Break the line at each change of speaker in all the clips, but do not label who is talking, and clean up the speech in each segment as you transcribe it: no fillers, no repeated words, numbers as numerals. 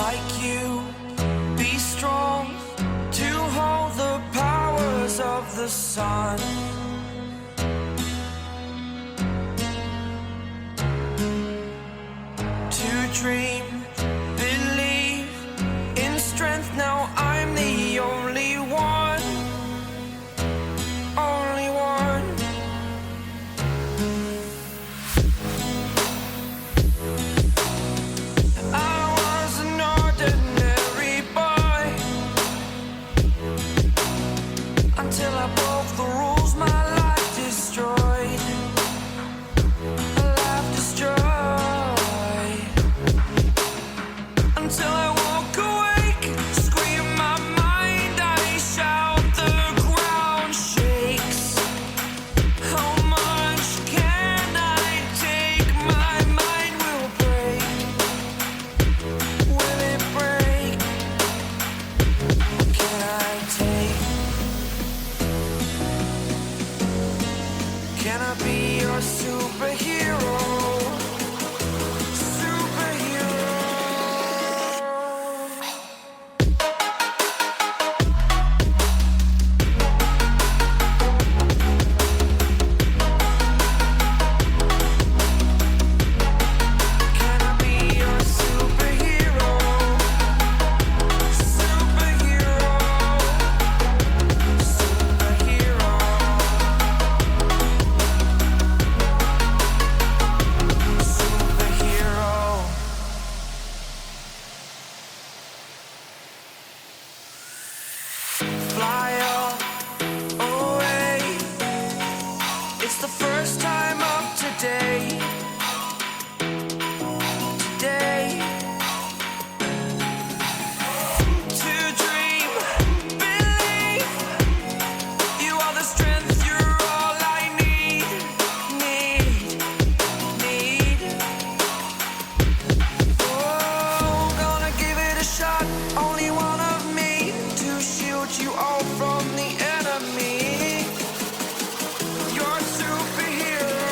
like you, be strong to hold the powers of the sun. To dream, believe in strength, now I'm the only one, only one. I was an ordinary boy until I broke the rules, my life destroyed, a life destroyed. Until I walk awake, scream my mind, I shout, the ground shakes. How much can I take? My mind will break. Will it break? What can I take? Can I be your superhero? Fly away. It's the first time of today. Today. To dream, believe. You are the strength, you're all I need. Oh, gonna give it a shot. Only one of me to shield you all from the enemy. You're a superhero.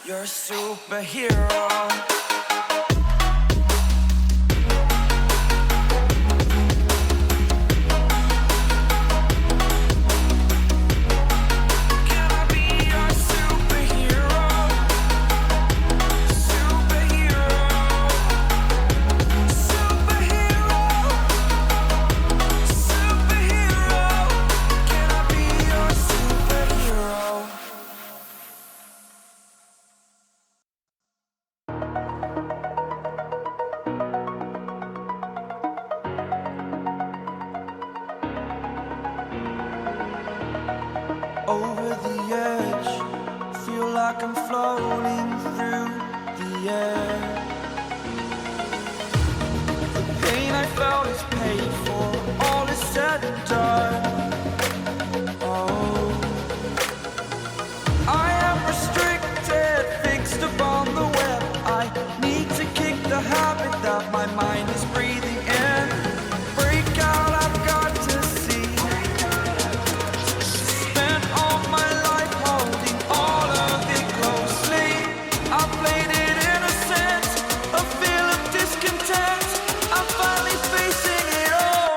You're a superhero. Can I be your superhero? Superhero. Superhero. Superhero. Can I be your superhero? Over the edge, feel like I'm floating through the air. The pain I felt is paid for, all is said and done. Oh, I am restricted, fixed upon the web. I need to kick the habit that my mind is breathing in. Break out, I've got to see. Spent all my life holding all of it closely. I played it innocent, a feel of discontent. I'm finally facing it all,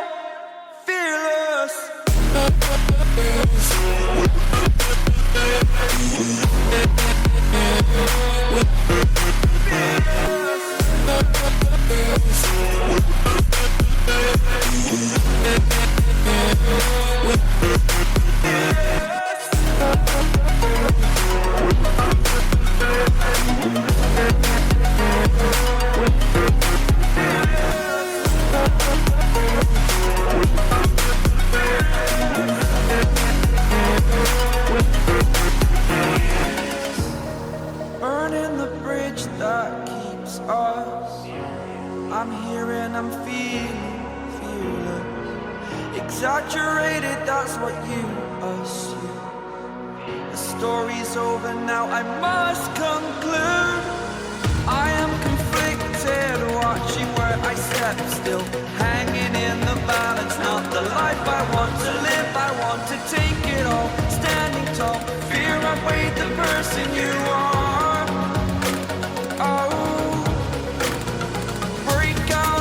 fearless. Burning the bridge that keeps us. I'm here and I'm feeling fearless. Exaggerated, that's what you assume. The story's over now, I must conclude. I am conflicted, watching where I step still, hanging in the balance. Not the life I want to live, I want to take it all. Standing tall, fear outweighed the person you are. Oh, break out.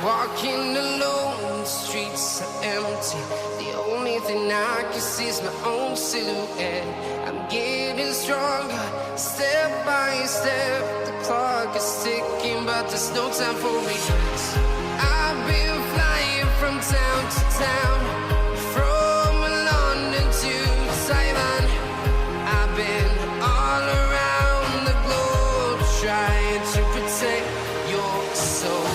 Walking alone, the streets are empty. The only thing I can see is my own silhouette. I'm getting stronger, step by step. The clock is ticking, but there's no time for regrets. I've been flying from town to town, from London to Taiwan. I've been all around the globe, trying to protect your soul.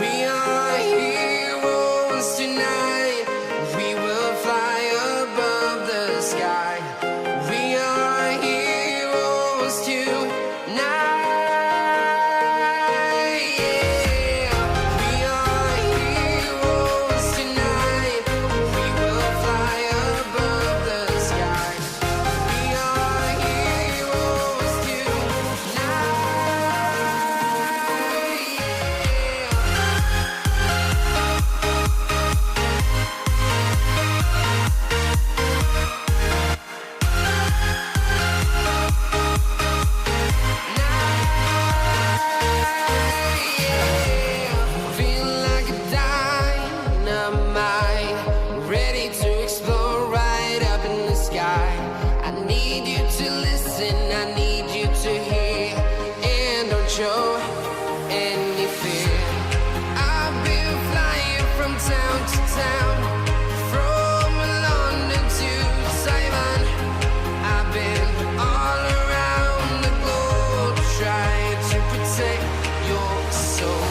We are heroes tonight. We will fly above the sky. We are heroes tonight. Yeah. We are heroes tonight. We will fly above the sky. We are heroes tonight. Feel like a dynamite, ready to explode right up in the sky. I need you to listen, I need you to hear, and don't show any fear. I've been flying from town to town, from London to Taiwan. I've been all around the globe, trying to protect your soul.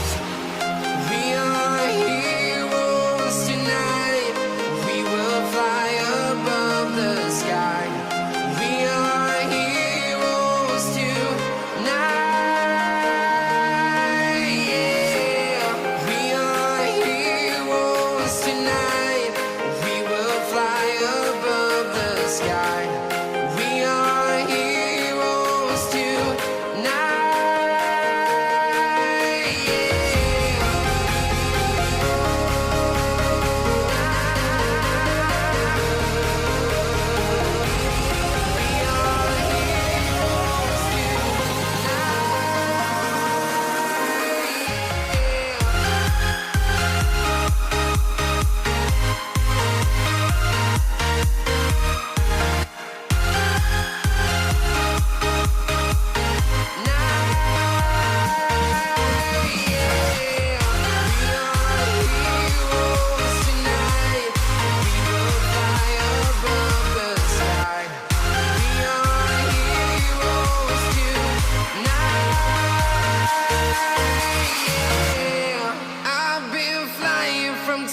We are heroes tonight. We will fly above the sky. We are heroes tonight. Yeah. We are heroes tonight. We will fly above the sky. We are heroes tonight.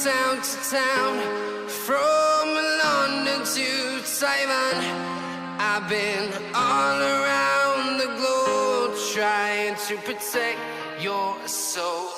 Town to town, from London to Taiwan. I've been all around the globe, trying to protect your soul.